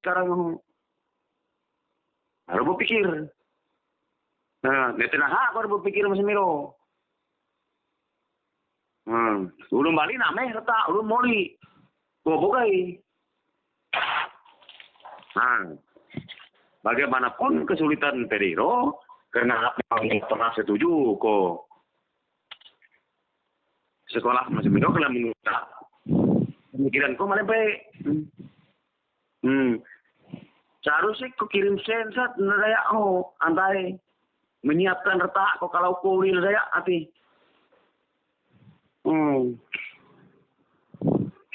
sekarang. Baru berpikir. Nah, netenaha baru berpikir masih miro. Ulun bali name reta ulun moli. Bobogai. Bagaimanapun kesulitan Pedro karena pernah setuju kok sekolah masih miro kalau menurut pemikiran kok malah baik. Seharusnya kok kirim sensat neraya antai menyiapkan retak kok kalau kuil saya hati.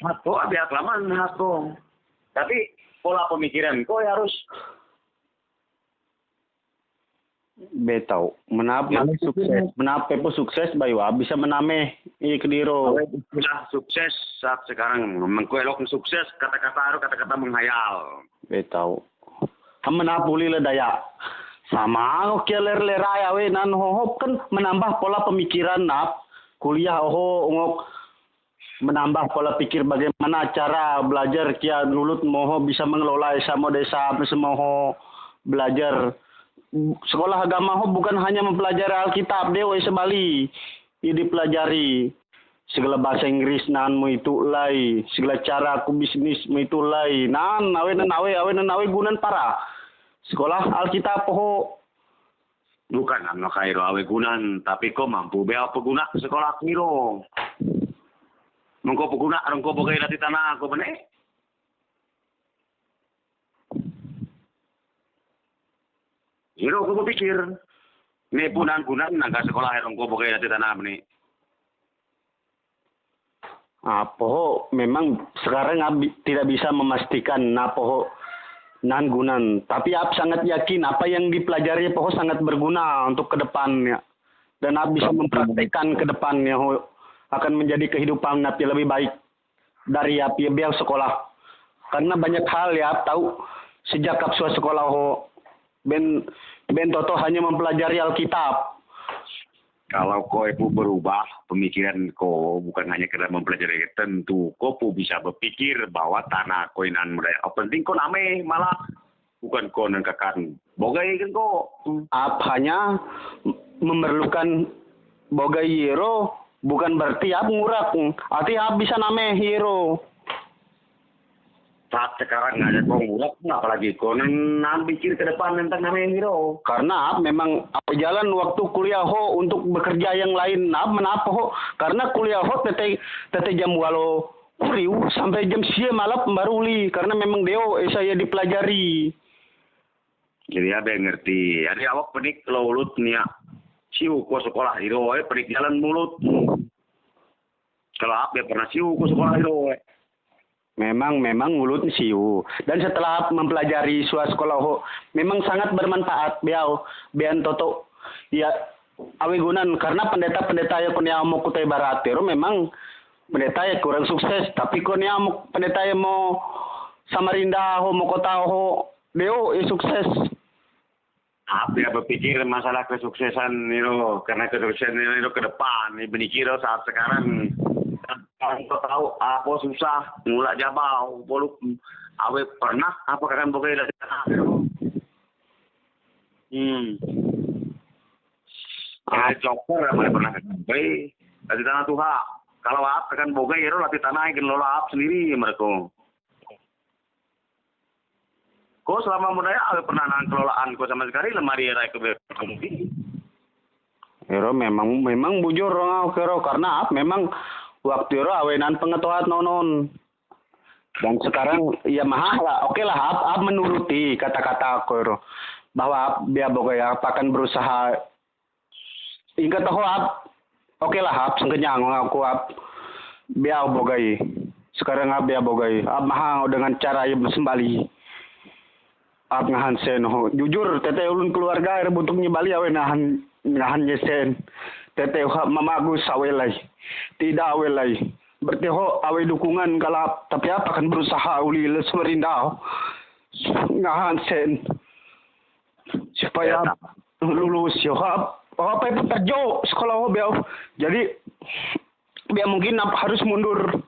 Aku ada kelamaan aku. Tapi pola pemikiran kok harus betau menapa sukses bayu bisa mename Kediro sudah sukses saat sekarang mengkuelok sukses kata-kata menghayal betau menapuli le daya sama ler-leraya we nan hohop kan menambah pola pemikiran kuliah ngok menambah pola pikir bagaimana cara belajar kia nulut moho bisa mengelola sama desa semoho belajar sekolah agama bukan hanya mempelajari Alkitab dewa sebali dipelajari segala bahasa Inggris nanmu itu lai segala cara aku bisnismu itu lai nawe gunan para sekolah Alkitab bukan anak kairo awe gunan tapi kok mampu bea peguna sekolah kiro mengko peguna rengko bogai lati tanah ko bener Hiro ko berpikir ne punan naga sekolah rengko bogai lati tanah bener memang sekarang tidak bisa memastikan nan gunan tapi sangat yakin apa yang dipelajari sangat berguna untuk ke depannya dan bisa mempraktekkan ke depannya akan menjadi kehidupan lebih baik dari biar sekolah karena banyak hal tahu sejak kapsul sekolah ben toto hanya mempelajari Alkitab. Kalau kau berubah pemikiran kau bukan hanya karena mempelajari tentu kau bisa berpikir bahwa tanah koinan mereka penting kau name malah bukan kau nengkakan bogai kan kau hanya memerlukan bogai hero bukan berarti ngurak arti bisa name hero saat sekarang nggak ada kau ngurak apalagi kau pikir ke depan tentang namanya hero karena memang jalan waktu kuliah untuk bekerja yang lain menapa karena kuliah tete jam walau kuriu sampai jam sia malam baru uli karena memang saya dipelajari jadi apa yang ngerti ada awak penik laulut nia siu ko sekolah hero penik jalan mulut kalau apa pernah siu ko sekolah hero Memang mulut siu dan setelah mempelajari sekolah memang sangat bermanfaat bian toto ya awe gunan karena pendeta ya kunia mau kutai barat memang pendeta ya kurang sukses tapi kunia mau pendeta ya mau Samarinda mau kota deo sukses apa berpikir masalah kesuksesan itu karena kesuksesan itu ke depan berpikir saat sekarang kau tahu apa susah mulai jabau boluk awe pernah apa kan bogai dari tanah joker apa pernah bogai dari tanah Tuhan kalau akan bogai itu latih tanah yang lola sendiri mereka kau selama mudanya awe pernah kelolaan kau sama sekali lemari rai keberkomisi memang bujur karena memang waktu itu awenan pengetahuan nonon dan sekarang ya oke lah menuruti kata-kata aku bahwa dia boga akan berusaha ingat tahu oke lah sengkenyang aku dia bogai sekarang dia bogai dengan cara yang sembali ngahan sen jujur teteh ulun keluarga untuk nyebali awenahan ngahan yesen teteh mamagus awelai tidak awelai berarti awe dukungan kalap tapi apa kan berusaha uli Samarinda ngahan sen supaya lulus apa itu terjo sekolah jadi biar mungkin harus mundur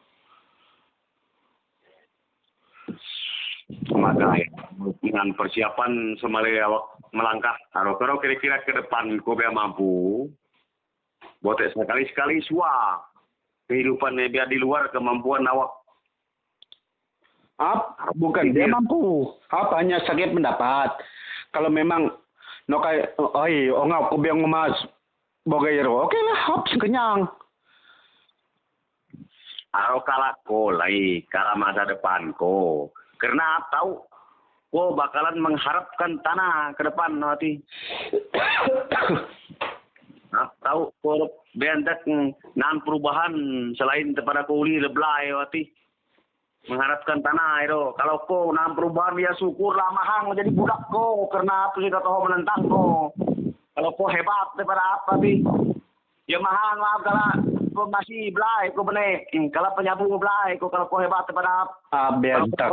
magai dengan persiapan semale awak melangkah. Kalau kira-kira ke depan kau biar mampu, botek sekali-sekali suah kehidupannya biar di luar kemampuan awak. Bukan dia mampu. Hanya sakit pendapat. Kalau memang no kay ngau ko biyang mas bogayero. Okay lah, kenyang. Kalah ko lagi, kalah masa depan ko. Karena tahu ko bakalan mengharapkan tanah ke depan nanti. Tahu ko bentak nan perubahan selain kepada kuli leblay wati. Mengharapkan tanah itu. Kalau ko nan perubahan dia syukurlah mahang menjadi budak ko karena apa kita tahu menentang ko. Kalau ko hebat daripada apa ti? Ya mahang lah kalau ko masih belai ko benek. Kalau penyambung belai ko kalau ko hebat daripada bentak.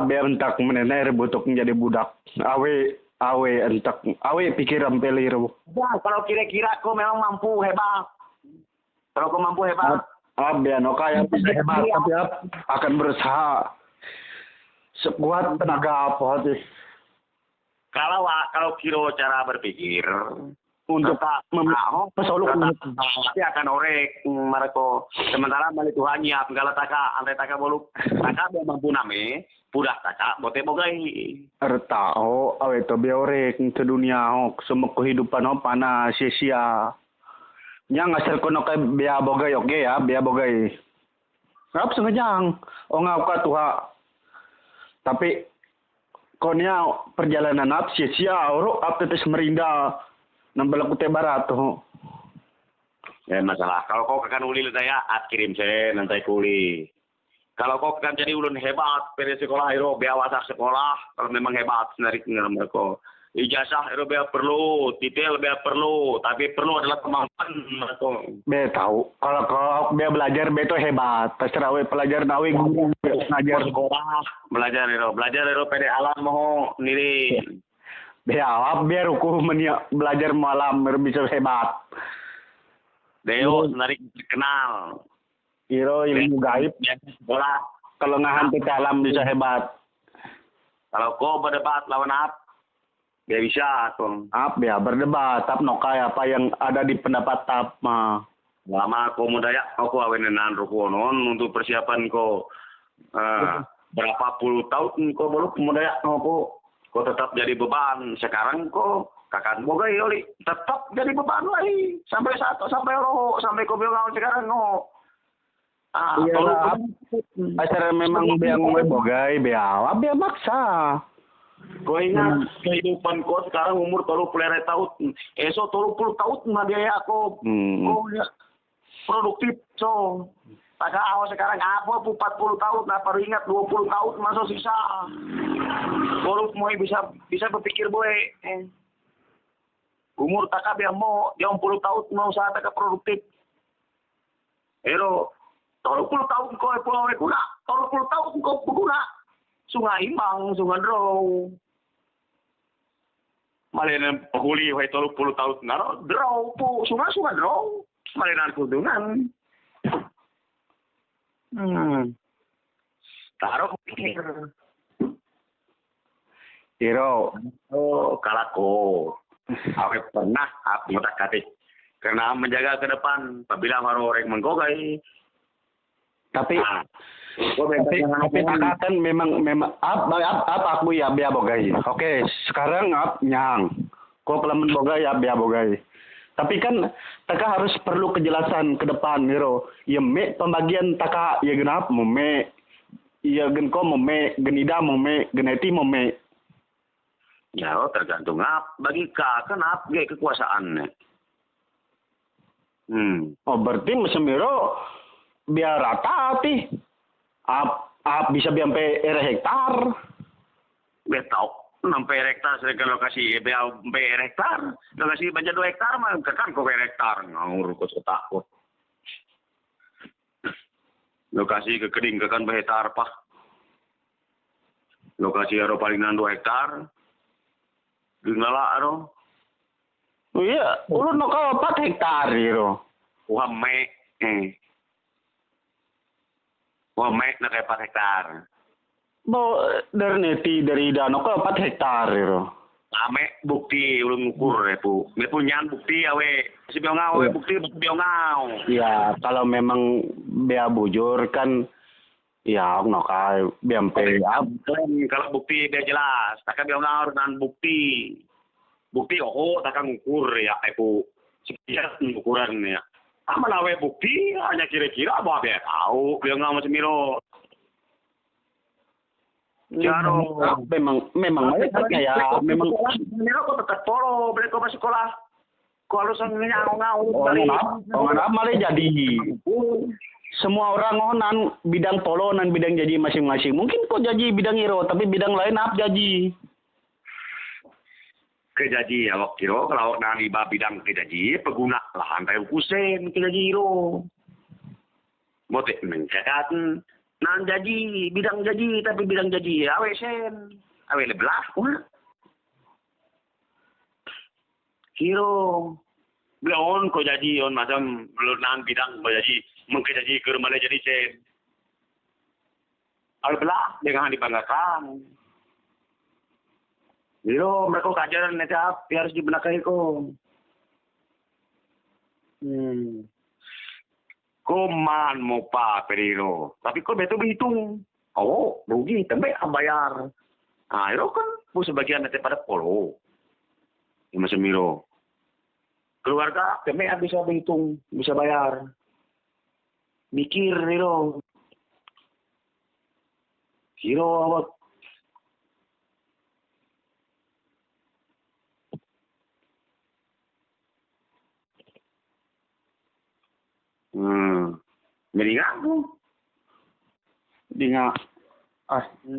Bentak menenai butuh menjadi budak. Awe entak. Awe pikiran peliro. Ya, kalau kira-kira ko memang mampu hebat. Kalau ko mampu hebat. Biano kaya bisa hebat tapi akan berusaha sekuat tenaga apa sih? Kalau kiro cara berpikir untuk pesoluk pasti akan orek mereka sementara balik Tuhan nyiap kalau antai taka boluk taka biar mampu name pudah taka bote bogai ertao awe to biorek ke dunia semua kehidupan panas sia-sia. Yang asal kono kay biya bogay okay ya, biya bogay. Ngap sengajang. O ngap ka tuha. Tapi konya perjalanan ap sia-sia oro ap tetes merinda nang balakute barat ho. Ya masalah. Kalau kau akan uli saya kirim saya nanti kuli. Kalau kau akan jadi ulun hebat pada sekolah itu biya wasak sekolah kalau memang hebat senarik dengan mereka. Ijazah itu biar perlu, titel biar perlu, tapi perlu adalah kemampuan mereka. Be tahu, kalau kau biar belajar be itu hebat, terserah we pelajar nawi guru ngajar sekolah, belajar itu pada alam mau niri. Be awap biar aku belajar malam bisa hebat. Deo senarik terkenal. Iro ilmu gaib sekolah. Kalau ngahan kita alam bisa hebat. Kalau kau berdebat lawan apa? Ya bisa tuh. Ya berdebat tap no kaya apa yang ada di pendapat tap mah. Lama aku mudaya aku awenan rukunon untuk persiapan ko berapa puluh tahun ko baru mudaya aku ko tetap jadi beban. Sekarang ko kakak bogai oli tetap jadi beban lagi sampai roh sampai ko bilang sekarang no. Iya acara memang biang bogai biawa biar maksa. Kau ingat kehidupan kau sekarang umur 30 tahun. Esok 30 tahun mah biaya aku. Kau produktif. So, tak awal sekarang apa 40 tahun. Nah, baru ingat 20 tahun masuk sisa. Kau mau bisa berpikir boy. Umur tak biar mau 30 tahun mau usaha tak produktif. Ero 30 tahun kau pulau guna. 30 tahun kau berguna. Sungai Imang, Sungai Draw. Malinan pahuli, way 30 tahun na draw po. Sungai Draw. Malinan kudungan. Taro pikir. Iro. Kalako. Awet pernah api tak katik. Karena menjaga ke depan. Apabila orang menggogay. Tapi kan memang aku ya biar bogai. Oke, sekarang nyang. Kau pelamun bogai ya biar bogai. Tapi kan taka harus perlu kejelasan ke depan Niro. Ya me pembagian taka ya genap me. Ya gen ko me genida me geneti me. Ya tergantung bagi kan kekuasaan. Oh berarti mesemiro biar rata ti. Bisa sampai hektar. Betau, sampai hektar sedangkan lokasi sampai hektar. Lokasi banyak 2 hektar mah kan kok hektar ngawur kok takut. Lokasi kekeding kan hektar pak. Lokasi aro palingan 2 hektar. Dinala aro. Oh iya, ulun no 4 hektar iro. Wah, mek na kay 4 hektar. dari danau ke 4 hektar itu. Ame bukti ulun ngukur ya pu. Me punya bukti awe si biongau Iya. bukti biongau. Ya kalau memang bea bujur kan ya no kai BMP Kalau bukti dia jelas, takkan biongau harus dengan bukti. Bukti takkan ngukur ya pu. Sekian ukuran ya. Sama awe bukti hanya kira-kira apa dia tahu biongau macam miro. Jaro. memang mereka ya memang Miro kok tetap polo, beli kok masuk sekolah. Kok harus ngau-ngau orang malah jadi semua orang ngonan bidang polo dan bidang jadi masing-masing. Mungkin kok jadi bidang hero, tapi bidang lain apa jadi? Kejaji ya waktu itu kalau nanti bidang kejaji pengguna lahan kayu kusen kejaji hero. Motif mencatat nan jadi bidang jadi tapi bidang jadi awe sen awe lebelah hero belum kok jadi on macam belum nan bidang kok jadi mungkin jadi ke rumah jadi sen awe belah dengan dibanggakan hero mereka kajaran netap harus dibenakai kok Koman mau pa periro. Tapi kok betul berhitung. Oh, rugi, tapi bayar. Nah, itu kan bu sebagian nanti pada polo. Ya macam miro. Keluarga, tapi bisa berhitung, bisa bayar. Mikir hiro. Hiro awak. Jadi ngaku. Di nga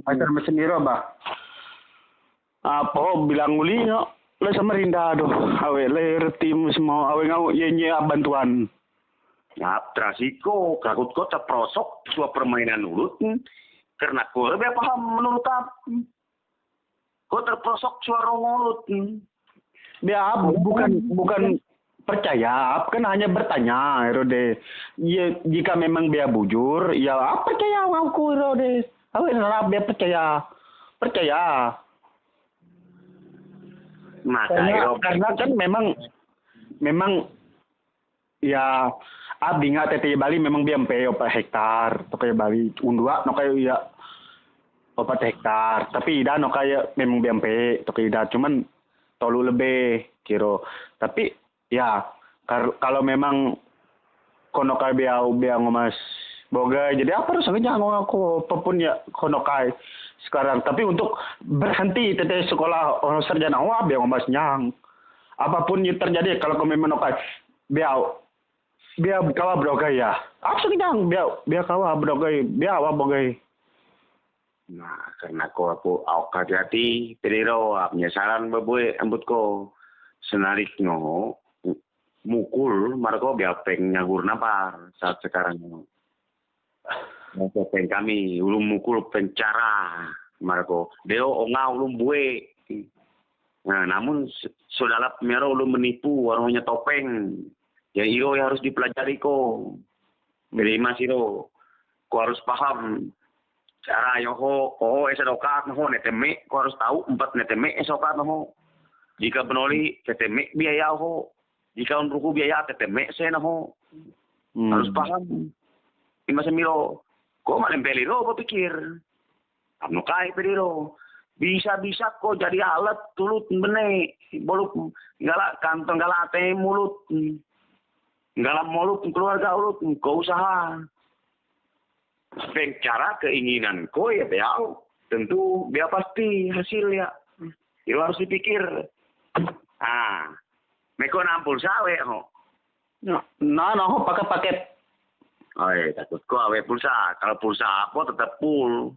ajar mesin hero bah. Apa bilang uli no? Le Samarinda aduh, awe le tim semua awe ngau yenye bantuan. Nah, trasiko, kakut kota prosok, suap permainan ulut. Karena kau lebih paham menurut aku. Kau terprosok suara mulut. Dia bukan percaya, kan hanya bertanya, Rode. Ya, jika memang dia bujur, ya percaya aku, Rode. Aku nolak dia percaya. Karena kan memang ya abdi nggak tete Bali memang BMP 4 hektar, to kayak Bali undua no kayak ya 4 hektar, tapi ida no kayak memang BMP to kayak ida cuman tolu lebih kiro. Tapi ya kalau memang kono kai biau ngomas boga jadi apa harus jangan aku apapun ya kono kai sekarang. Tapi untuk berhenti tete sekolah sarjana awak biau ngomas nyang apapun yang terjadi kalau kau memang kai biau kawa brogai ya apa nyang biau kawa brogai biau apa brogai. Nah, karena aku hati-hati periro penyesalan bebue ambut ko senarik no mukul marco biapeng nyagur napar saat sekarang peng kami ulum mukul pencara marco deo onga ulum bue. Nah, namun saudara mero ulum menipu warnanya topeng ya iyo yang harus dipelajari ko dari masiro ko harus paham cara yoho esokat no neteme ko harus tahu 4 neteme esokat no jika benoli teteme biaya ho jika unruku biaya teteme se no harus paham ima semiro ko malempeliro ko pikir amno kai periro bisa kok jadi alat tulut bene boluk ngala kantong ngala ate mulut ngala mulut keluarga ulut ko usaha cara keinginan ko ya beau tentu dia pasti hasil ya itu harus dipikir meko nampul sawe ho no pakai paket takut ko awe pulsa kalau pulsa apa tetap full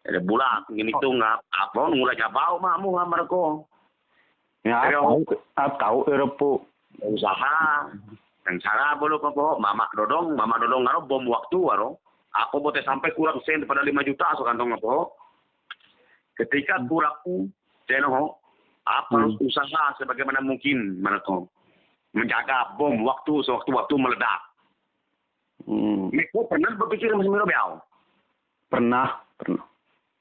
ada bulat gini tuh nggak apa mulai jabau mamu ngamar ko ya tahu Eropa usaha dan cara boleh apa mama dodong ngaro bom waktu waro aku boleh sampai kurang sen pada 5 juta so kantong apa ketika kurang sen ho apa harus usaha sebagaimana mungkin mereka menjaga bom waktu sewaktu-waktu meledak. Meko pernah berpikir masih miro beau? Pernah.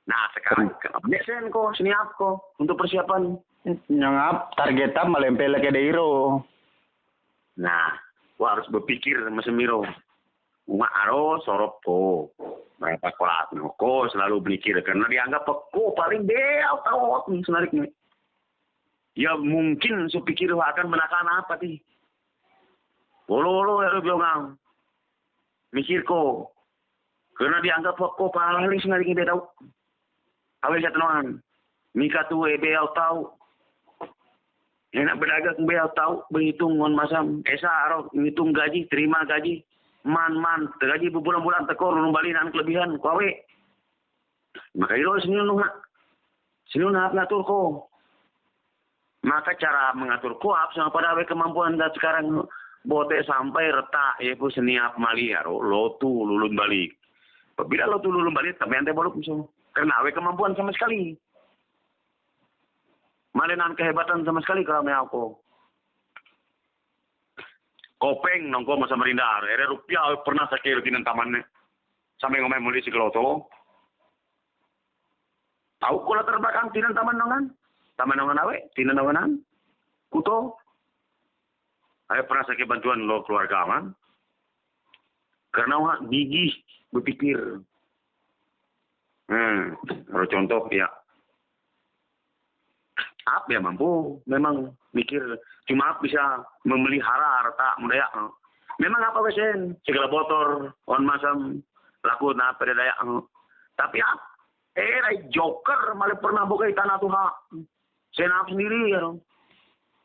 Nah sekarang biasain ko, siniap ko untuk persiapan. Nyangap targetnya melempel ke dairo. Nah, gua harus berpikir macam miro. Aro sorop ko. Berapa kuat ko selalu berpikir karena dianggap ko paling beau tawat nih senariknya. Ya mungkin sepikir akan menakan apa sih. Bolo ya bilang. Mikir ko. Karena dianggap ko paling senariknya dia tahu. Awal jatuhan. Mika tuh beau tahu. Enak berdagang beau tahu berhitung ngon masam. Esa aro ngitung gaji, terima gaji. Man gaji berbulan-bulan tekor nung balinan kelebihan kawe. Maka itu siniun ngatur ko. Maka cara mengatur ko sama pada kemampuan dan sekarang bote sampai retak ya pun seniap mali aro lotu lulun balik. Bila lotu lulun balik tapi ante bolok so. Karena kemampuan sama sekali. Malenan kehebatan sama sekali kalau me aku. Kopeng nongko masa merindar. Ere rupiah pernah sakit di tamannya. Sampai ngomong mulai si keloto. Tahu ko latar belakang tinan taman nongan? Taman nongan awe? Tinan nonganan? Kuto? Ayo pernah sakit bantuan lo keluarga man? Karena gigih berpikir. Kalau contoh ya. Apa ya mampu memang mikir cuma bisa memelihara harta mudaya. Memang apa wesen segala botor on masam laku na pada daya. Tapi joker malah pernah buka tanah tuha. Senap sendiri ya.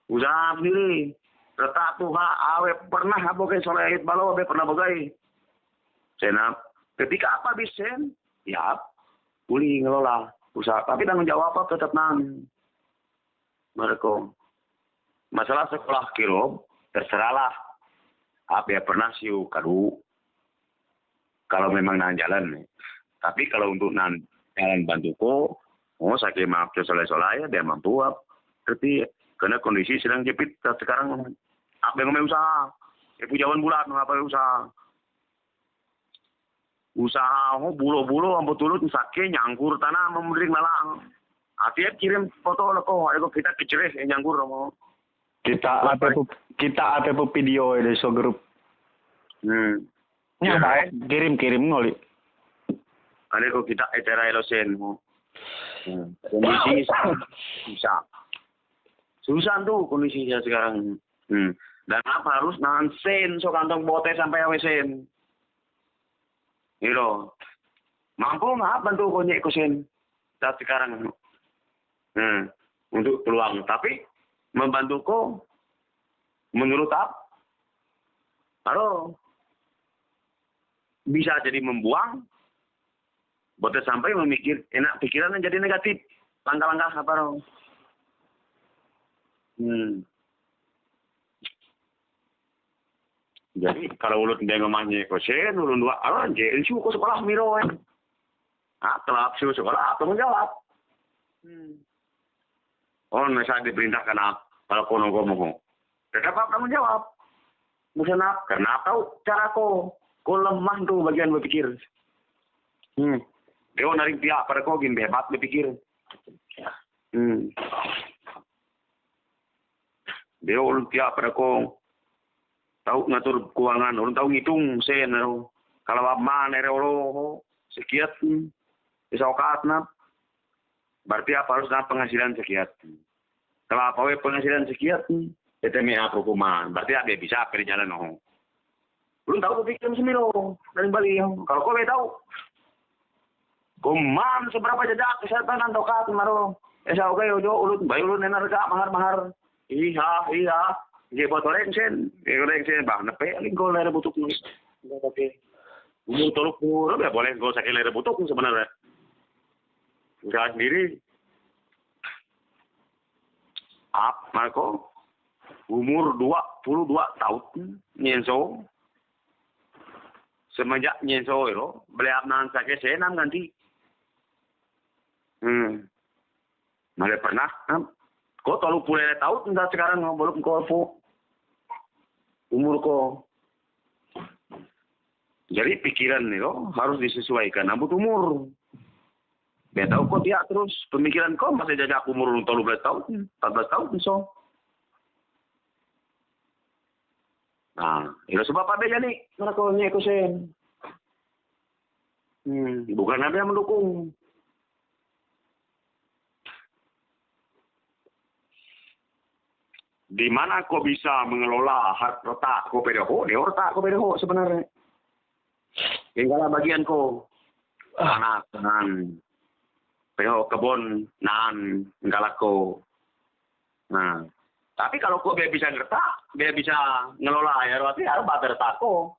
Usaha sendiri. Retak tuha awe pernah buka soleh balo awe pernah buka. Senap ketika apa bisen? Ya boleh ngelola usaha tapi tanggung jawab apa tetap nang. Mereka masalah sekolah kiro terserahlah apa ya pernah siu kadu kalau memang nan jalan tapi kalau untuk nan jalan bantuku sakit maaf soleh ya dia mampu tapi karena kondisi sedang jepit sekarang apa yang ngomong usaha jawan bulan apa usaha bulo ambo tulut sakit nyangkur tanah memberi malang. Atiap kirim foto lo kok, kita keceres nyanggur mau. Kita apa video di so grup. Ya, kirim ngoli. Ada kok kita etera elosen mau. Kondisi susah tuh kondisinya sekarang. Dan apa harus nahan sen so kantong bote sampai awesen. Gitu. Mampu nggak bantu konyek kosen saat sekarang. Untuk peluang. Tapi membantuku menurut bisa jadi membuang buat sampai memikir enak pikirannya jadi negatif. Langkah-langkah apa roh. Jadi kalau ulut dia ngomongnya kosen ulun dua anjir isu ko sekolah miro telat siu sekolah atau menjawab. Saya diperintahkan kalau kono ngomong. Tetap kamu jawab. Mungkin karena tahu cara ko lemah tuh bagian berpikir. Dia narik pihak pada kau gini hebat berpikir. Dia ulun pihak pada kau tahu ngatur keuangan, ulun tahu ngitung sen. Kalau apa nerolo sekian bisa okatna. Berarti apa harus dapat penghasilan sekian. Kalau apa penghasilan sekian, itu apa hukuman. Berarti ada bisa pergi jalan belum tahu berpikir semilo dari Bali. Kalau kau tahu, kuman seberapa jejak kesehatan antokat maro. Esa oke ojo ulut bayu ulut nenarga mahar. Iya. Dia buat orang sen bah nepe lingko lere butuk nulis. Oke. Umur tolok pura boleh gue sakit lere butuk sebenarnya. Usaha sendiri. Marco umur 22 tahun nyenso. Semenjak nyenso itu beli abnan sakit senam ganti. Malah pernah kok tolu pulih tahun enggak sekarang belum kau umur kok. Jadi pikiran itu harus disesuaikan rambut umur. Biar tahu kok dia terus pemikiran kau masih jadi aku umur 13 tahun, 14 tahun so. Nah, itu sebab apa jadi mana kau nya sen. Bukan ada yang mendukung. Di mana kau bisa mengelola retak kau pedaho? Dia retak kau pedaho sebenarnya. Tinggal bagian kau. Tanah, pedaho kebun, enggak kau. Nah, tapi kalau kau dia bisa ngertak, dia bisa ngelola ya berarti harus bater tako.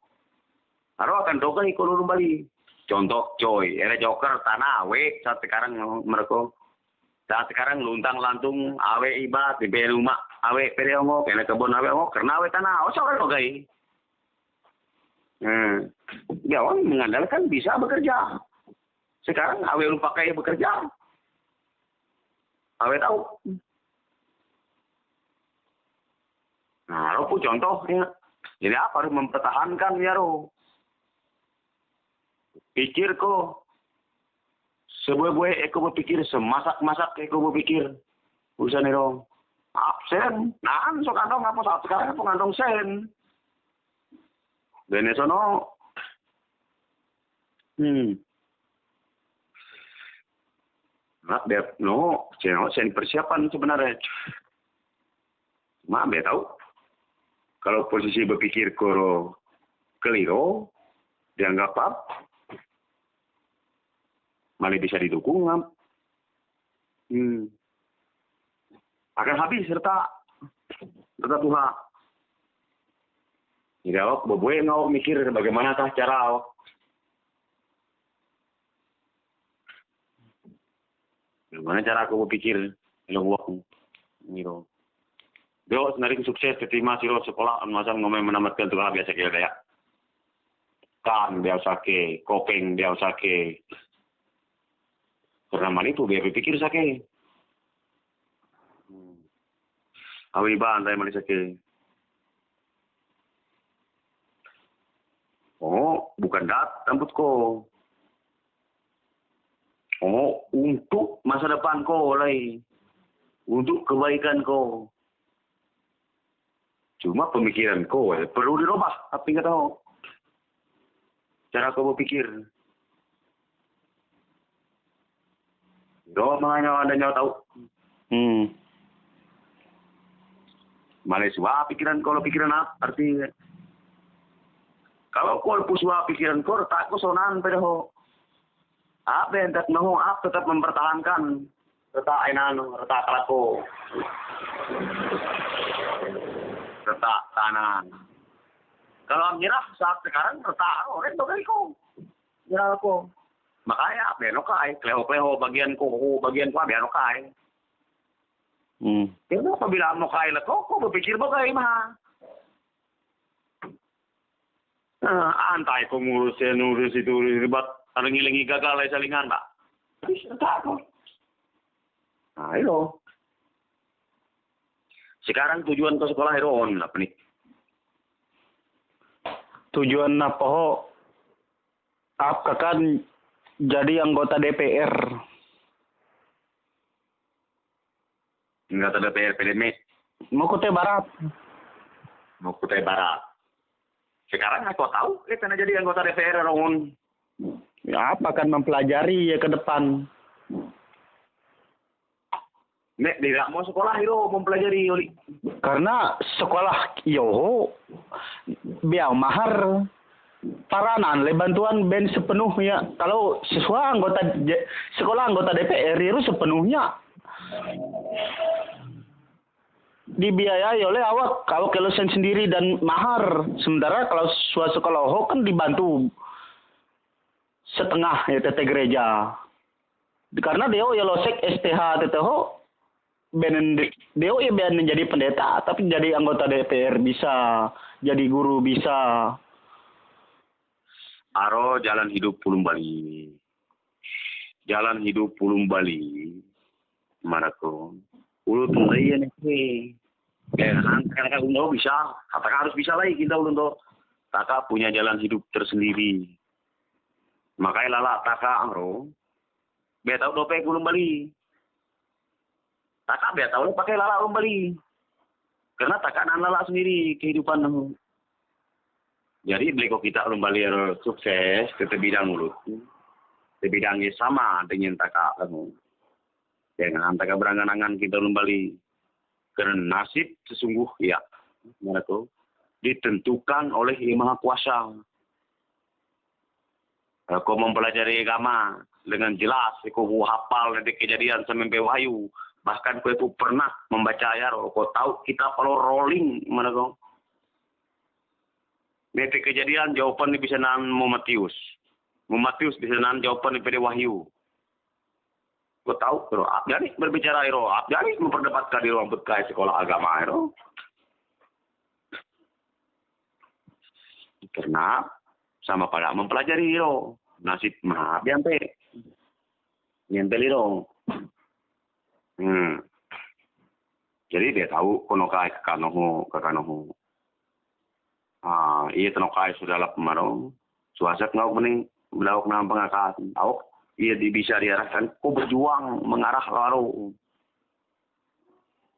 Harus akan dogai kau lulu Bali. Contoh coy, era joker tanah awe saat sekarang mereka saat sekarang luntang lantung awe iba di rumah awe pedeongo kena kebun awe ngo karena awe tanah awe sore dogai. Ya orang mengandalkan bisa bekerja. Sekarang awe lupa kayak bekerja. Awe tahu. Nah, lo pun contohnya. Jadi apa harus mempertahankan ya lo? Pikir kok. Sebuah-buah eko berpikir, semasak-masak eko berpikir. Urusan itu. Absen. Nah, sok kantong apa saat sekarang apa kantong sen. Benesono. Nah, biar no, sen persiapan sebenarnya. Mah, biar tahu. Kalau posisi berpikir koro keliru, dianggap apa? Malah bisa didukung. Akan habis serta Tuhan. Jadi awak boboe ngau mikir bagaimanakah cara awak. Bagaimana cara aku berpikir ilmu gitu. Dia sebenarnya sukses keterima siro sekolah masang ngomong menamatkan Tuhan biasa kira ya. Kan dia sake, kopeng dia sake. Karena itu biar berpikir sake. Awi ban saya malis sake. Oh, bukan rambut ko. Oh, untuk masa depan ko lay. Untuk kebaikan ko. Cuma pemikiran kau perlu dirubah. Apa yang tahu? Cara kau berpikir. Doa makanya ada nyawa tahu. Malaysia pikiran kau pikiran apa? Artinya. Kalau kau pusua pikiran kau, tak kau sonan pedaho. Apa yang tak mahu? Apa tetap mempertahankan? Retak ainan, retak kalaku. Retak tanah. Kalau nyerah saat sekarang retak orang dogai ko. Nyerah ko. Makanya benokai, kleho-kleho bagian ko benokai. Pero apabila mo kaya ko berpikir bagay mah. Antay ko ngurus itu ribat ngilingi gagal ay salingan ba. Terus retak ko. Nah, itu. Sekarang tujuan ke sekolah Heron apa nih? Tujuan apa ho? Apa kan jadi anggota DPR? Anggota DPR PDM. Mau Kutai Barat. Mau Kutai Barat. Sekarang aku tahu kita jadi anggota DPR Heron. Ya, apa kan mempelajari ya ke depan? Nek tidak mau sekolah itu mempelajari oli. Karena sekolah yo biang mahar paranan le bantuan ben sepenuhnya. Kalau siswa sekolah anggota DPR itu sepenuhnya dibiayai oleh awak kelulusan sendiri dan mahar. Sementara kalau siswa sekolah kan dibantu setengah ya tete gereja. Karena dia ya losek STH tete ho dia ya biar menjadi pendeta, tapi jadi anggota DPR bisa, jadi guru bisa. Aro jalan hidup Pulung Bali. Jalan hidup Pulung Bali. Mana ko? Ulu tunai ya nih. Kan ulo bisa. Katakan harus bisa lagi kita ulo Taka punya jalan hidup tersendiri. Makanya lala taka aro Biar tahu dope ulun bali. Takak biar tahu pakai lala ulun bali. Karena takak nan lala sendiri kehidupan nu. Jadi beli kita ulun bali sukses ke bidang mulut. Di bidangnya sama dengan takak kamu. Dengan takak berangan-angan kita ulun bali. Karena nasib sesungguh ya. Mereka ditentukan oleh Yang Maha Kuasa. Kau mempelajari agama dengan jelas, kau hafal nanti kejadian sampai wahyu. Bahkan kau itu pernah membaca ayat, kau tahu kita perlu rolling mana kau. Nanti kejadian jawaban bisa nan Matius. Matius bisa nan jawaban dari wahyu. Kau tahu, bro. Jadi berbicara iro, jadi memperdebatkan di ruang bekai sekolah agama iro. Karena sama pada mempelajari iro nasib mah biante nyentel iro. Jadi dia tahu kono kai kanohu. Iya tenokai sudah lap marong. Suasat ngau bening belawak nang pengakat. Tahu iya bisa diarahkan kok berjuang mengarah laro.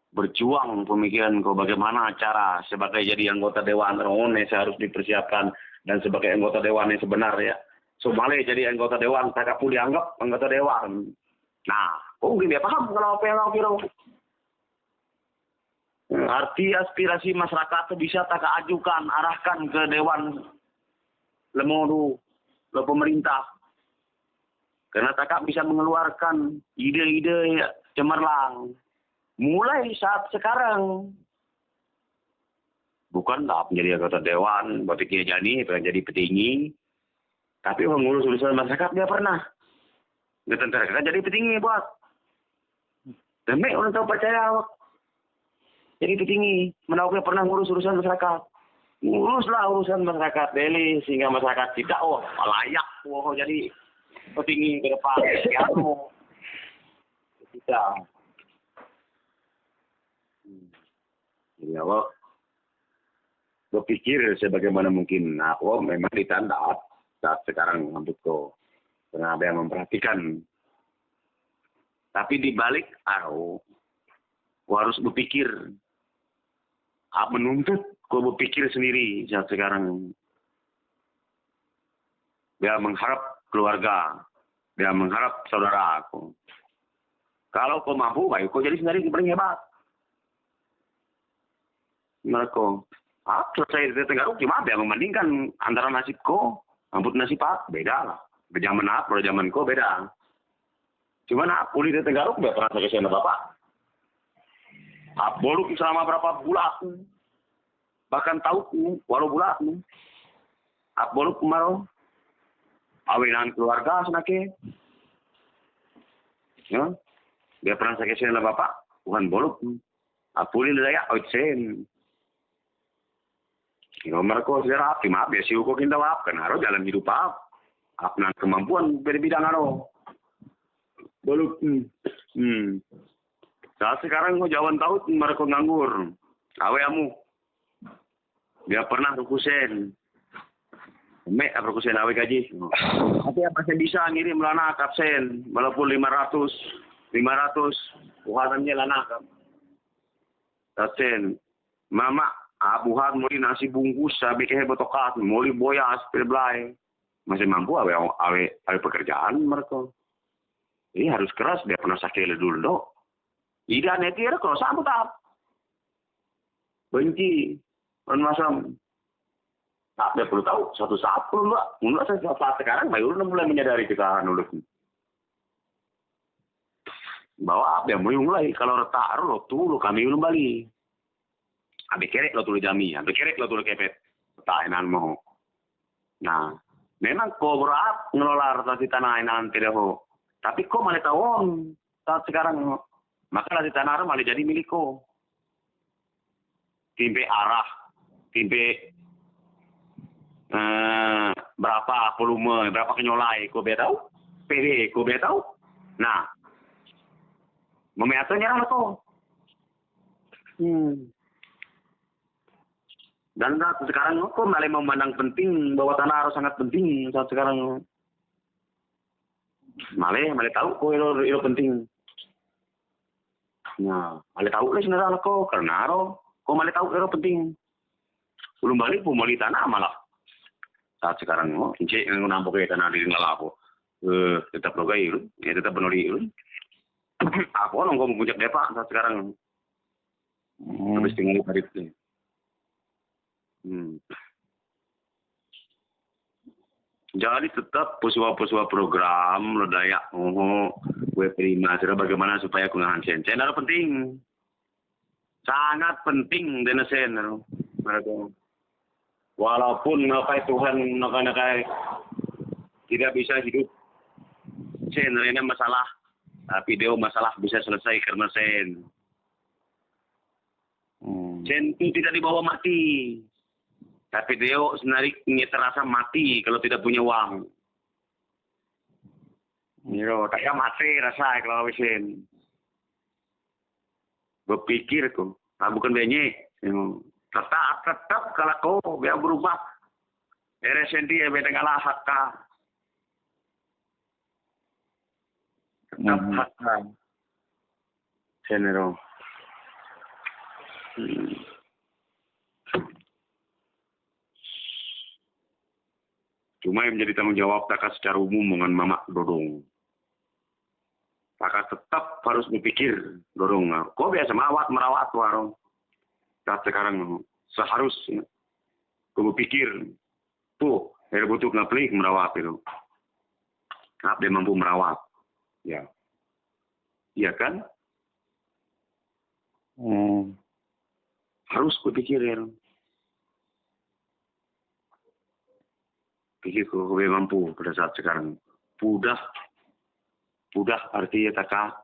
Berjuang pemikiran kau bagaimana cara sebagai jadi anggota dewan Rone harus dipersiapkan dan sebagai anggota dewan yang sebenar ya. Somali jadi anggota dewan tak pun dianggap anggota dewan. Nah, mungkin dia paham kalau apa yang kau kira. Arti aspirasi masyarakat bisa tak ajukan arahkan ke dewan lemodu ke pemerintah. Karena tak bisa mengeluarkan ide-ide cemerlang. Mulai saat sekarang. Bukan tak menjadi anggota dewan, buat Kiai Jani, pengen jadi petinggi. Tapi mengurus urusan masyarakat dia pernah. Dia tentara kan jadi petinggi buat. Demi orang tahu percaya. Jadi petinggi, menauke pernah ngurus urusan masyarakat. Nguruslah urusan masyarakat Deli sehingga masyarakat tidak layak jadi petinggi ke depan. Ya, tidak. Jadi awak berpikir sebagaimana mungkin aku memang ditanda saat sekarang rambut kau karena ada yang memperhatikan. Tapi di balik aku harus berpikir menuntut kau berpikir sendiri saat sekarang. Dia mengharap keluarga, dia mengharap saudara aku. Kalau kau mampu, baik kau jadi sendiri yang paling hebat. Mereka, selesai di Tegaruk gimana ya membandingkan antara nasib ko, rambut nasib beda lah. Zaman apa, zaman ko beda. Cuman aku di Tegaruk udah pernah saya kesana bapak. Boluk selama berapa bulan, bahkan tahu walau bulan. Boluk kemarin, awinan keluarga senake. Ya, dia pernah saya kesana bapak, bukan boluk. Aku ini layak oitsen. Nomor ko sira api maaf ya siu ko kinta wap kan haro jalan hidup apnan kemampuan dari bidang haro boluk saat sekarang ko jawan tahu mereka nganggur awe amu dia pernah rukusen rukusen awe gaji tapi apa saya bisa ngirim lana kapsen walaupun 500 uhatannya lana kapsen mama abuhan muli nasi bungkus sabi kayak botokat muli boyas perbelai masih mampu awe pekerjaan mereka ini harus keras dia pernah sakit dulu dok tidak netir kalau sambut up benci dan masam tak dia perlu tahu satu saat perlu enggak saat sekarang baru mulai menyadari kita nulis bahwa apa yang mulai kalau retak lo tuh kami belum balik. Abe kerek lo tulis jami, abe kerek lo tulis kepet. Tainan mo. Nah, memang ko berat ngelola rotasi tanah inan tidak ho. Tapi ko malah tawon saat sekarang. Maka rotasi tanah malah jadi milik ko. Timpe arah, timpe berapa volume, berapa kenyolai ko be tahu? PD ko be tahu? Nah, memeatonya lah ko. Dan sekarang kok malah memandang penting bahwa tanah harus sangat penting saat sekarang. Male tahu ko ilo penting. Nah, male tahu lah sebenarnya ko karena ko male tahu ilo penting. Belum balik pun mali tanah malah. Saat sekarang cek yang nampok ke tanah di ngalah ko. Tetap logai itu, tetap benori itu. Aku nongko puncak depak saat sekarang. Habis tinggal di itu. Jadi tetap pusua program lo dayak gue terima sudah bagaimana supaya aku ngahan sen ada penting sangat penting denesen walaupun nakai Tuhan nakai tidak bisa hidup sen ini masalah video masalah bisa selesai karena sen itu tidak dibawa mati. Tapi Deo sebenarnya terasa mati kalau tidak punya uang. Yo, tak mati rasa kalau wisin. Berpikir kok, bukan banyak. Tetap kalau kau biar berubah. Resendi ya beda ngalah hakka. Tetap hakka. Senero. Cuma yang menjadi tanggung jawab Taka secara umum dengan Mama Dodong. Taka tetap harus berpikir Dodong. Kok biasa merawat warung. Saat sekarang seharusnya. Kau berpikir. Tuh, air butuh ngaplik merawat itu. Ngap dia mampu merawat. Ya. Iya kan? Harus berpikir ya. Pikir kau mampu pada saat sekarang. Pudah artinya taka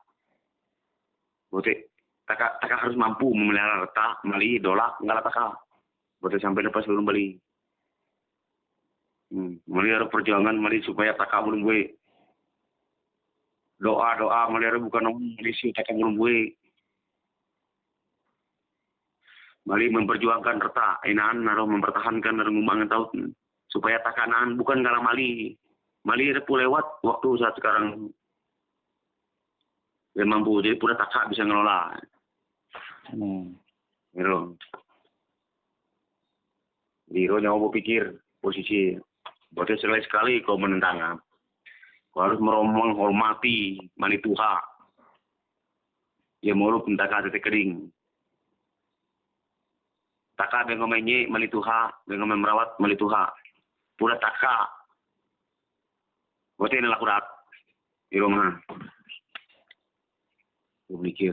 harus mampu memelihara reta, mali, dolak, enggak taka. Berarti sampai lepas belum beli. Melihara perjuangan, mali supaya taka belum gue. Doa, melihara bukan mengisi taka belum gue. Mali memperjuangkan reta, inaan, mempertahankan ngumangan tahun. Supaya takanan bukan karena Mali ada lewat waktu saat sekarang dia mampu jadi pura taka bisa ngelola. Diro nyawa pikir posisi berarti sekali kau menentang. Kau harus menghormati Mali Tuha. Ya mau lu pentaka tete kering. Taka dengan menye Mali Tuha dengan merawat Mali Tuha. Pura taka. Buat ini laku rat. Di rumah. Gue mikir.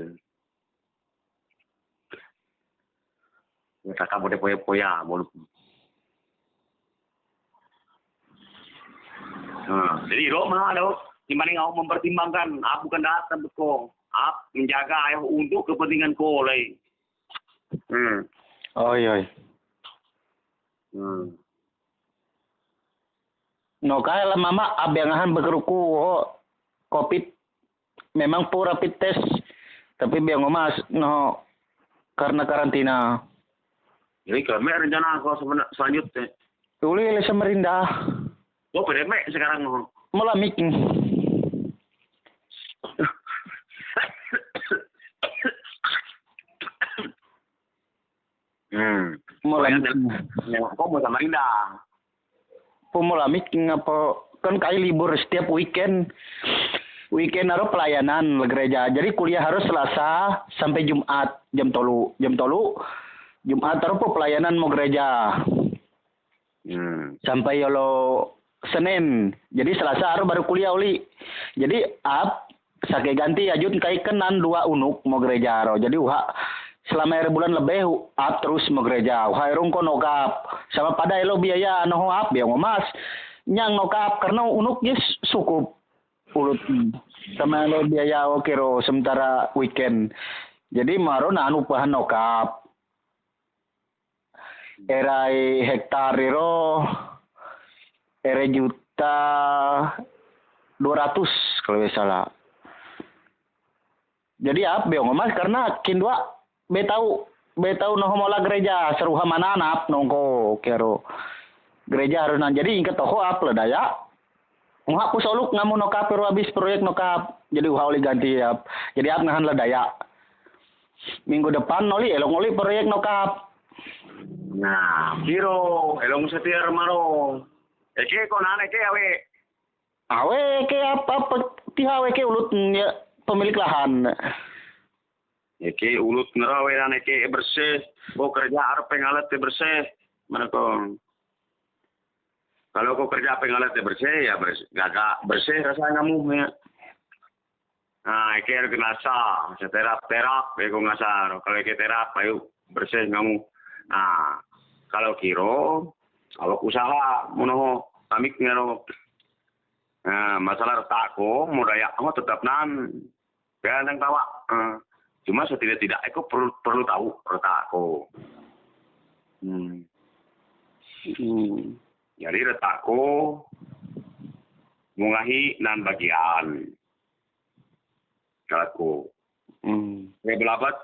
Ya taka boleh poya-poya. Jadi rumah ada. Gimana kau mempertimbangkan. Bukan datang betul. Menjaga ayah untuk kepentingan kau lagi. Oh iya. No kaya lah mama abiangahan begeruku COVID memang po rapid test tapi biang mas no karena karantina. Jadi kami rencana kau selanjutnya. Uli le Samarinda. Oh pedemek sekarang no. Melamik. Melamik. Kau mau Samarinda. Pemulamik ngapa kan kali libur setiap weekend harus pelayanan ke gereja. Jadi kuliah harus Selasa sampai Jumat jam tolu. Jumat harus pelayanan mau gereja. Sampai yolo Senin. Jadi Selasa harus baru kuliah uli. Jadi sakit ganti ajun kai kenan 2 unuk mau gereja ro. Jadi selama bulan lebih terus mau gereja. Hairung ko nokap. Sama pada elo biaya no biang mas. Nyang nokap karena unuknya cukup ulut. Sama elo biaya okero sementara weekend. Jadi maro na upahan nokap. Erai hektar iro juta 200 kalau salah. Jadi biang mas karena kindua betau no mola gereja seruha mananap nongko kero gereja harus jadi ingat toko lah daya Hapus oluk ngamu nokap pero habis proyek nokap. Jadi oli ganti ya. Jadi ap ngahan lah daya. Minggu depan oli elong oli proyek nokap. Nah, kiro elong setir maro. Eke ko nane ke awe. Awe ke apa tihawe ke ulut ya, pemilik lahan. Eke ulut ngerawe nane ke bersih. Ko kerja arep pengalet bersih. Mana ko. Kalau kau kerja pengalet bersih ya bersih. Gagak bersih rasa kamu ya. Nah, eke nasa, seterap-terap, eko ngasar. Kalau eke terap, ayo bersih kamu. Nah, kalau kiro, kalau usaha, mono kami ngero. Nah, masalah retakku, modaya kamu tetap nan, jangan tawa. Cuma setidak-tidak, aku perlu tahu retakku. Jadi retakku, mungahi nan bagian. Kalau saya belabat,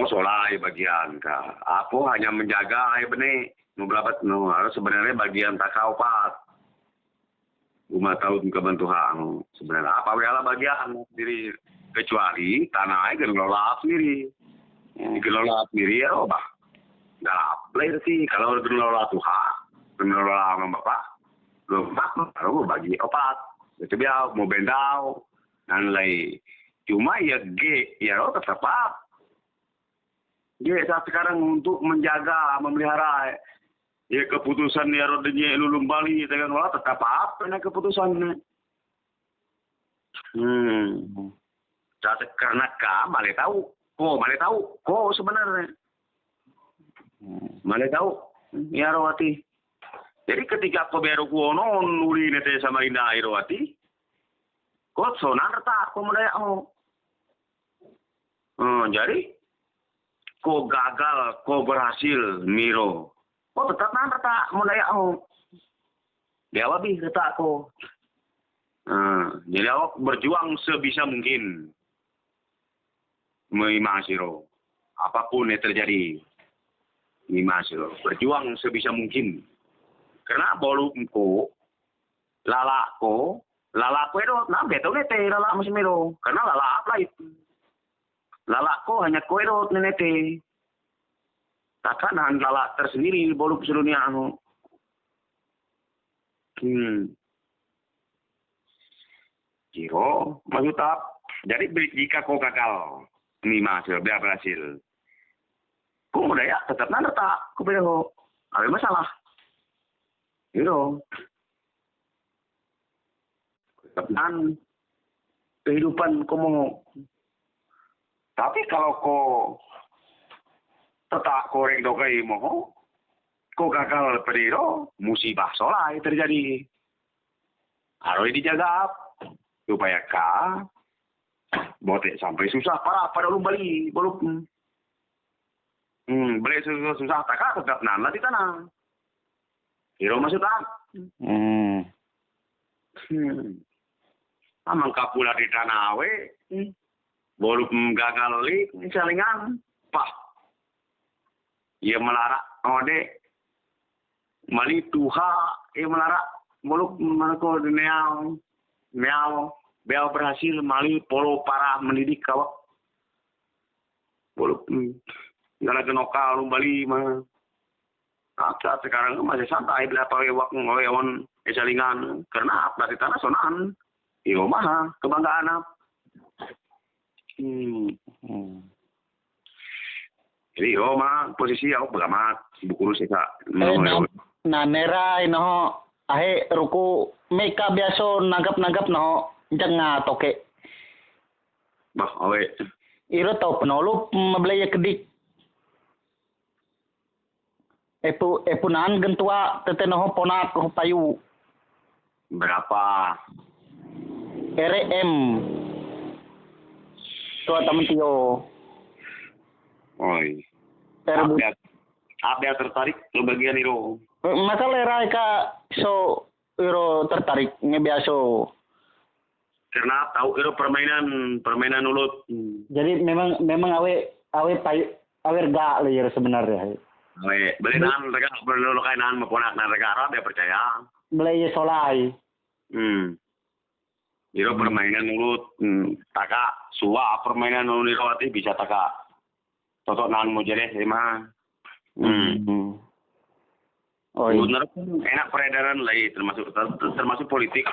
solai bagian ka. Aku hanya menjaga bene, belabat harus sebenarnya bagian takau pat. Rumah tahu ke bantuan sebenarnya apa wala bagian sendiri kecuali tanah gelola sendiri. Gelola sendiri ya bah. Nggak boleh sih kalau gelola Tuhan, gelola bapak, baru bagi opat. Itu dia mau bendau dan lain. Cuma ya ya tetap apa. Saat sekarang untuk menjaga, memelihara ya keputusan ya rodenya lulung Bali dengan wala tetap apa nih keputusan. Saat karena malah tahu sebenarnya. Malah tahu ya Rawati. Jadi ketika kau baru kuono nuri nete sama Indah Rawati, kau sonar tak kau mudaya jadi, kau gagal, kau berhasil, Miro. Kau tetap nanti tak mulai dia lebih letak kau. Jadi awak berjuang sebisa mungkin. Mimasiro. Apapun yang terjadi. Mimasiro. Berjuang sebisa mungkin. Karena bolumku, lalakku itu, betul nete lalak masih Miro. Karena lalak apa itu. Lalakku hanya koirot nenete. Takkan lalak tersendiri boluk sedunia Kiro, maksud tak. Jadi jika kau gagal, ini hasil, biar berhasil. Kau udah ya, tetap nanda tak. Kau beda kok. Ada masalah. Kiro. Tetap nan. Kehidupan kau mau. Tapi kalau kau tetap korek dokai moho, kau gagal periro, musibah solai terjadi. Harus dijaga supaya botek sampai susah parah pada lu balik belum. Beli susah tak tetap nana di tanah. Hiro masuk tak? Amang kapula di tanah we. Belum gagal li salingan pah ia melarak ode mali tuha ia melarak muluk manako meow berhasil mali polo para mendidik kawak belum ngala genoka bali mah saat sekarang masih santai berapa wak ngolewan salingan karena apa di tanah sonan iyo mah kebanggaan Jadi posisi aku beramat buku sih kak. Nera ino ahe ruku meka biaso nangkap no jangan toke. Bah awe. Iro tau penolu mebelaya kedik. Epunan gentua tetenoho ponak payu. Berapa? RM. Tua temen tio. Oi. Apa tertarik ke bagian itu? Masalah rai ka so iro tertarik ngebiaso. Karena tahu itu permainan ulut. Jadi memang awe rega lir sebenarnya. Awe belinan rega berlulu kainan meponak nan rega arab ya percaya. Beli solai. Iro permainan nurut taka suwa permainan nurut iro ati bisa taka totok nan mo jere mah. Oh iya. Benar enak peredaran lah termasuk politik.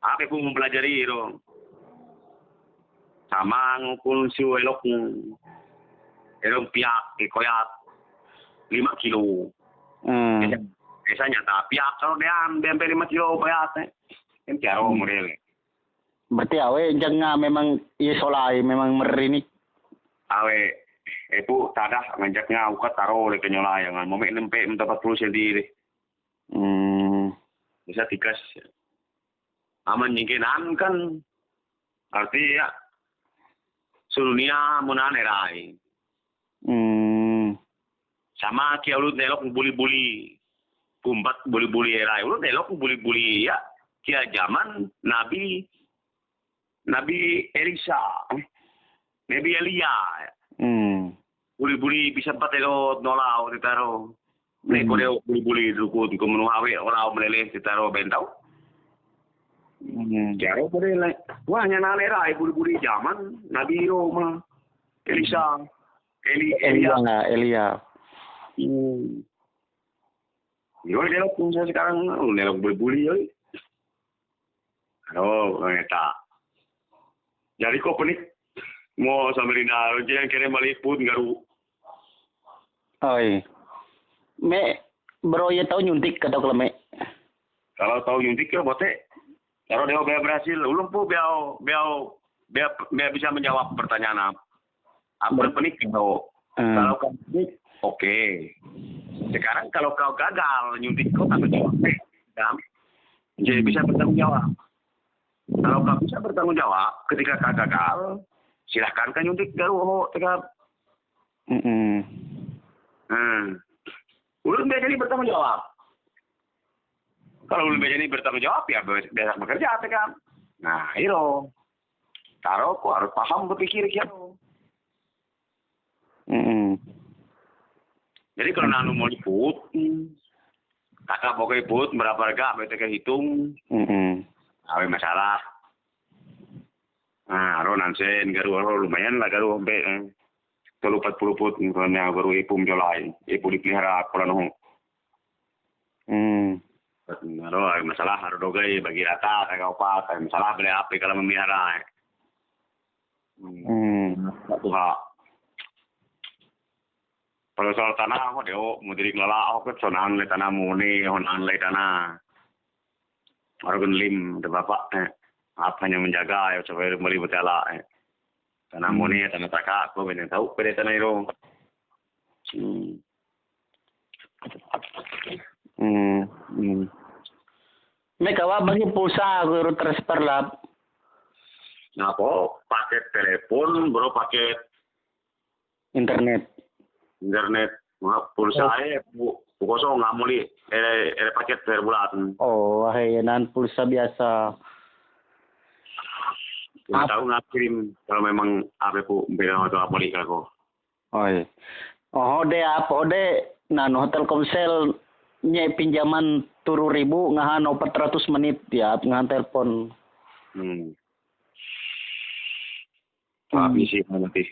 Apa pun mempelajari iro. Sama ngukul si elok piak koyat 5 kilo. Biasanya tak piak kalau dia 5 kilo koyat kan caro model. Berarti awe jangan memang isolai memang merini. Awe itu tadah ngajaknya ukat taro le kenyolayangan. Momek nempe 40 cm. Bisa tikas. Aman nyingkinan kan arti ya sulunia munan erai. Sama kia ulut nelok buli-buli. Kumbat buli-buli erai. Ulut nelok buli-buli ya. Kia zaman Nabi Elisa. Nabi Elia. Buli-buli bisa patelot nolau ditaro. Neko deo buli-buli dukut kemenuhawe orang meleleh ditaro bentau. Jaro boleh wah nyana lera buli-buli zaman Nabi Roma Elisa Elia. Yo delok pun saya sekarang delok buli-buli yo. Halo, eta. Jadi kok penik mau Samarinda jangan kira maliput garu. Oi. Me bro ya tahu nyuntik atau keleme? Kalau tahu nyuntik ya bote. Kalau dia berhasil, ulun pun dia bisa menjawab pertanyaan apa penik kalau kau penik, oke. Sekarang kalau kau gagal nyuntik kau tanggung jawab, jadi bisa bertanggung jawab. Kalau kau bisa bertanggung jawab ketika kau gagal, silahkan kau nyuntik garuh tegap. Ulun biasa ini bertanggung jawab. Kalau ulun biasa ini bertanggung jawab ya biasa bekerja kan. Nah, iro. Taro kok harus paham berpikir gitu. Jadi kalau nanu mau liput, kakak mau liput berapa harga, mereka hitung. Awe masalah. Nah, aro nansen garu lumayan lah garu sampai 40 put kalau garu ipum jolai, ipu dipelihara kalau nong. Aro masalah aro dogai bagi rata kagak apa, masalah beli api kalau memelihara. Satu hal. Kalau soal tanah, aku deo mau jadi ngelala, aku kan sonan le tanah muni, honan le tanah. Orang lim, ada bapak, apa yang menjaga, ya coba beli betala. Tanah muni, tanah taka, aku benar tahu pada tanah itu. Mereka bagi pulsa guru transfer lah. Nah, kok paket telepon, bro paket Internet. Pulsa kosong nggak muli, paket per bulan. Oh, nan pulsa biasa. Tahu nggak kirim kalau memang apa pu beda atau apa muli kalau. Nano Telkomsel nye pinjaman 3.000 ngahan 400 menit ya ngahan telepon. Tapi sih nanti.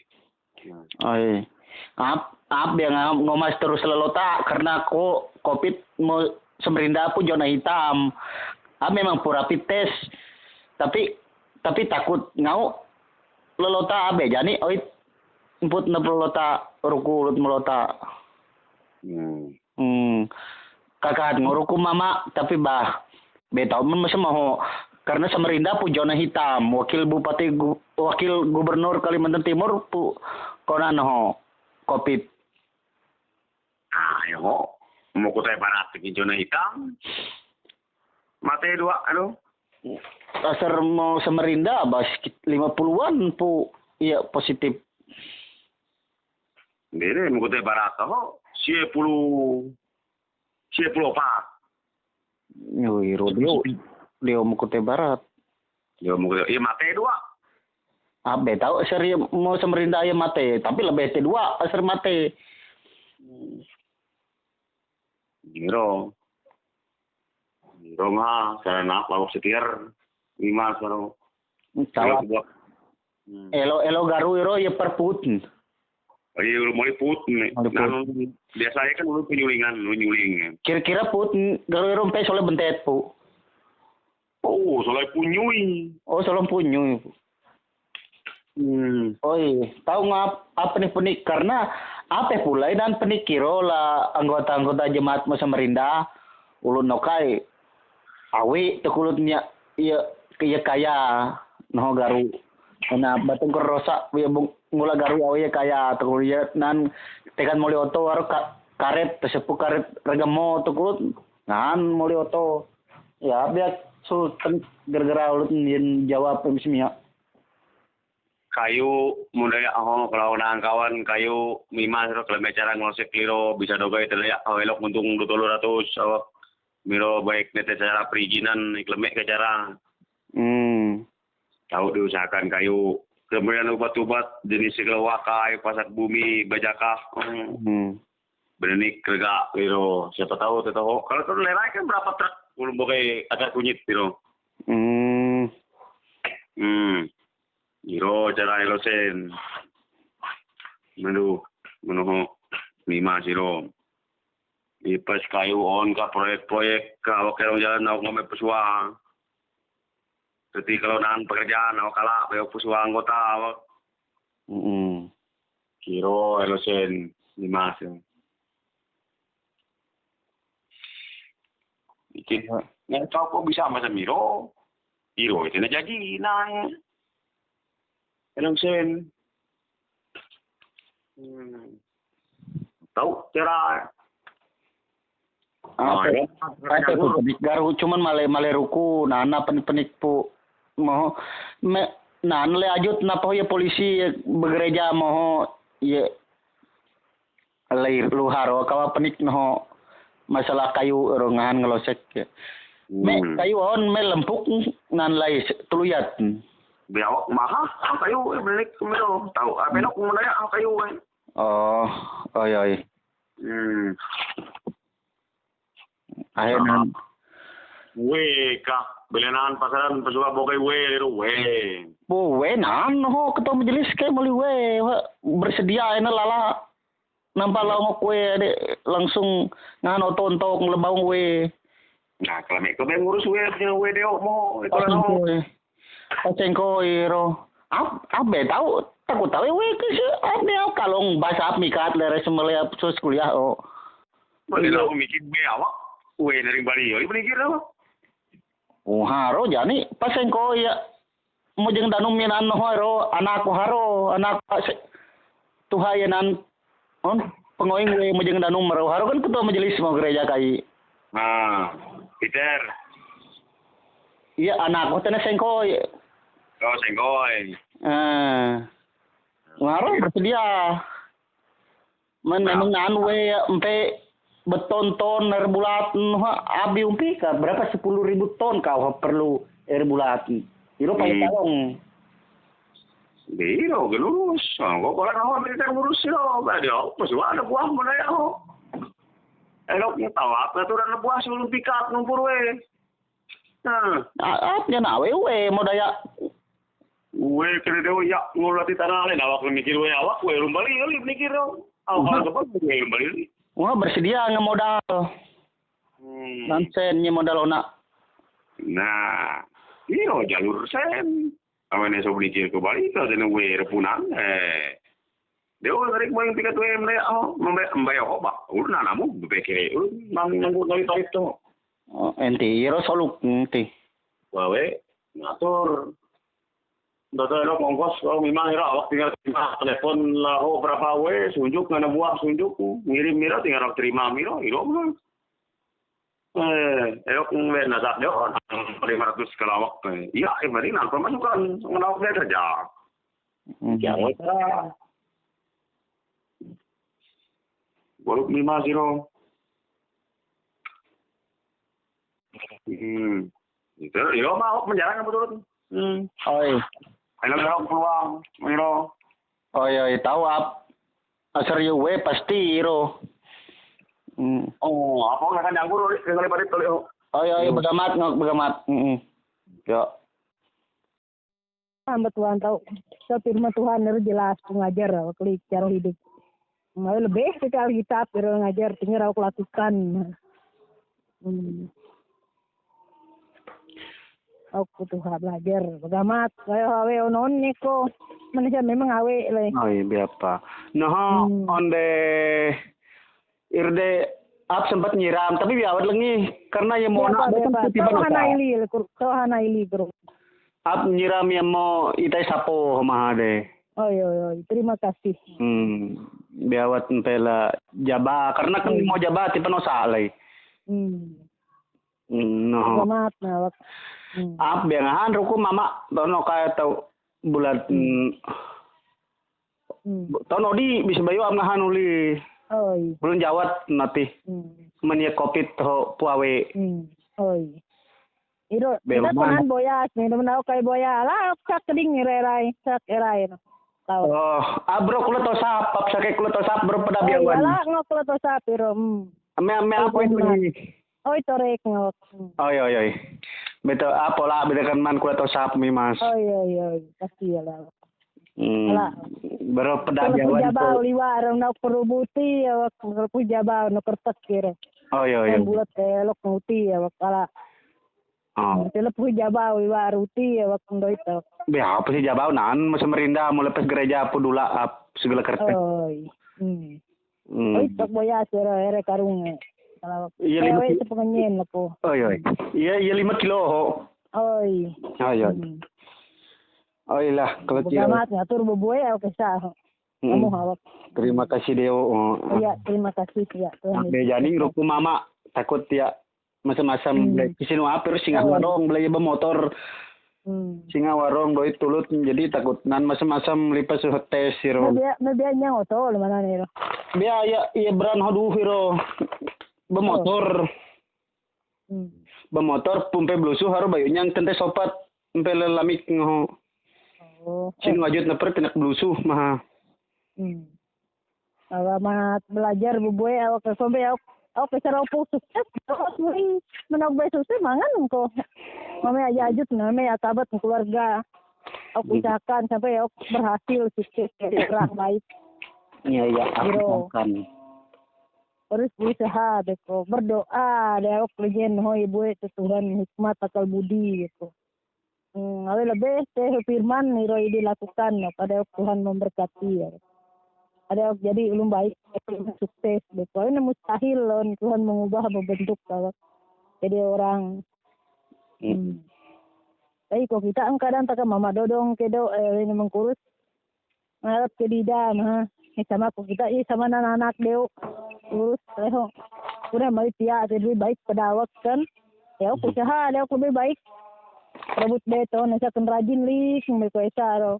Ap yang ngomas terus lelota karena COVID mau Samarinda pun zona hitam. Memang pura rapid test. Tapi takut ngau lelota abe jani input na lelota rukulut melota. Kakak nguruku mama tapi betau masa mau karena Samarinda pu zona hitam wakil gubernur Kalimantan Timur pu konan COVID. Yo mau kota barat di zona hitam. Mate 2 Asar mau Samarinda 50-an pu iya positif. Dere mau kota barat Siapa? Yo dia mau kota barat. Dia mau kota mate 2. Tahu asar mau Samarinda ya mate, tapi lebih T2 asar mate. Giro Roma, sana lawak setir, 5 saro. Tawa. Buat. Elo garu iro ya perput. Ayo mulai put nih. Mulai put. Nah, biasanya kan lu nyuling. Kira-kira put garu iro sampai soalnya bentet pu. Oh, soalnya punyui. Oh, soalnya punyu. Oh iya, tahu ngap apa nih penik karena apa pula dan penikiro lah anggota-anggota jemaat Samarinda ulun nokai awi tekulutnya iya kaya noh garu na batong kerosa ya mula garu awi kaya tekulutnya nan tekan muli oto waro karet tesepu karet regamo tekulut nan muli oto ya biar sultan gara-gara ulun jawab mismia Kayu mudaya kalau nang kawan kayu 5 saro kalau cara ngosek liro bisa dogay telaya elok untung 200 awak miro baik nete cara perizinan iklemek ke cara tahu diusahakan kayu kemudian obat-obat jenis kelawaka pasar bumi bajakah berenik kerja liro siapa tahu kalau tuh lerai kan berapa truk belum pakai akar kunyit liro Iro cara elosen. Menu Mima siro. Ipas kayu on ka proyek-proyek ka awak kerong jalan awak ngome pesua. Jadi kalau nahan pekerjaan awak kalah awak pesua anggota awak. Kiro elosen 5 siro. Bikin nggak tahu kok bisa macam Miro. Iro itu jadi nang. Elosen. Tahu cara apa tuh penik garu cuman male ruku nana penik pu mau nan le ajut napa ya polisi begereja mau ya lair luharo kawa penik no masalah kayu rongan ngelosek ya kayu on me lempuk nan lai tuluyat biawak mahal kayu beli kumiro tahu belok kumulaya kayu oh iya akhirnya belian pasaran pesuka bokai we nan ho ketua majelis kayak meli bersedia ini lala nampak langsung kue langsung ngano tontok ngelebang we nah kalau mereka ngurus we deo mau itu Pacengko iro. Abe tahu takut tahu we ke abe kalau bahasa mikat lere semelia sus kuliah oh. Boleh lah mikir be awak. We dari Bali yo mikir apa? Oh haro jani pacengko ya mo jeung danum minan haro anak tuhayenan on pengoing we mo jeung danum haro kan ketua majelis mau gereja kai. Peter. Iya anak ko tena sengkoy. Oh sengkoy. Ngaruh bersedia. Memang we empe beton-ton air bulat abi umpi ka berapa 10.000 ton kau perlu air bulat. Iro pakai talong. Biro gelurus. Kok orang awak militer ngurus yo. Bade apa sih ada buah mana ya ho. Eloknya tahu apa aturan buah sebelum pikat numpur we. Apnya nawe we mau daya. We kena dewa ya ngulati tanah lain awak mikir we awak we rumbali kali mikir yo. Awak apa we rumbali. Wah bersedia ngemodal. Nansennya modal ona. Nah, iyo jalur sen. Awane so mikir ke Bali ka dene we repunan Dewa tarik mo yung pikat we mbaya ko ba? Ulo na mo bepekire. Ulo nang nanggulo tayo to. Enti iro soluk enti. Wawe ngatur. Data lo kongkos kalau memang ira awak tinggal terima telepon lah berapa we sunjuk ngana buah sunjuk ngirim mira tinggal terima mira iro mah. Elok we nazak yo 500 kalawak. Iya, mari nang pemasukan ngenawak dia saja. Jangan salah. Walau 50. Itu, yo mau menjarang betul. Oi. Ayo peluang, miro. Oh iya, tahu asar we pasti iro. Oh, apa nggak kan nyanggur kali pada tolong. Oi, bagamat ngok bagamat. Yo. Hamba Tuhan tahu. So firman Tuhan itu jelas pengajar klik cara hidup. Mau lebih sekali kitab pero ngajar tinggal aku lakukan. Aku tuh belajar bagamat kayak awe onon niko manusia memang awe le. Oh iya biapa. Nah, onde irde ap sempat nyiram tapi biawat lengi karena ya mau nak kan tiba Kau hana ili bro. Ap nyiram ya mau itai sapo mah de. Oh, terima kasih. Biawat pela jaba karena kan mau jaba tipe no salai. No. Selamat nawak. Ap biangahan ruku mama tono kaya tau bulan tono di bisa bayu am ngahan uli. Oi. Belum jawat nanti. Menia kopit to puawe. Oi. Iro, kita tahan boyas, nih temen aku kayak boya lah, sak keding ngirerai, sak erai no. Tahu. Oh, abro kulo to sap, pap sakay kulo to sap bro pada biawan. Lah ngok kulo to sap iro. Ame apa itu lagi? Oi torek ngok. Oi. Beto apa lah bedakan man kulo to sap mi mas. Oi, kasih ya lah. Bro pada biawan. Jabau liwa orang nak perubuti ya waktu puja bau no kertas kira. Oi. Bulat elok nguti ya wakala. Telepon jabau liwa ruti ya waktu ndo itu. Ya apa sih jabau nan masa merinda mau lepas gereja apa dula ap segala kertas. Oi. Oi tak boya sira ere karunge. Kalau iya sepengenyen aku. Oi. Iya 5 kilo. Oi. Oi lah kalau tidak. Selamat ngatur boboe oke sah. Kamu hawak. Terima kasih Deo. Iya, terima kasih ya. Be jani ruku mama takut ya macam-macam kisinu apir singa warung beli bermotor. Singa warung doi tulut jadi takut nan macam-macam lipas tes siro. Biar nyang oto mana nih ro. Biar ya beran hodu hiro bermotor. Bermotor pumpe blusu haru bayu nyang tente sopat pumpe lamik ngoho. Sing wajud na tinak blusu mah. Alamat belajar bubuy awak sampai awak cara opo sukses terus mui menang bae sukses mangan ko. Mame aja ajut name atabat keluarga. Awak usahakan sampai awak berhasil sukses orang baik. Iya aku akan. Terus berusaha deko berdoa deh awak lejen hoi buat Tuhan hikmat akal budi gitu. Awe lebih teh firman niro dilakukan pada Tuhan memberkati ya. Ada jadi ulun baik sukses deko ini mustahil lon Tuhan mengubah membentuk kalau jadi orang. Tapi kok kita kadang tak mama dodong kedo ini mengkurus ngarep ke dida mah sama kok kita sama anak-anak deu kurus udah mari tia lebih baik pada awak kan ya usaha ada lebih baik rebut beton nasa kan rajin lis mereka esaro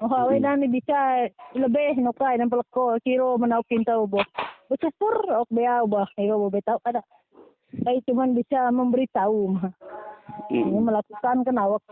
awe nani bisa lebih nokai dan peleko kiro menaukin tahu boh bersyukur ok beau bah kiro boh tahu ada saya cuman bisa memberitahu mah ini melakukan kan awak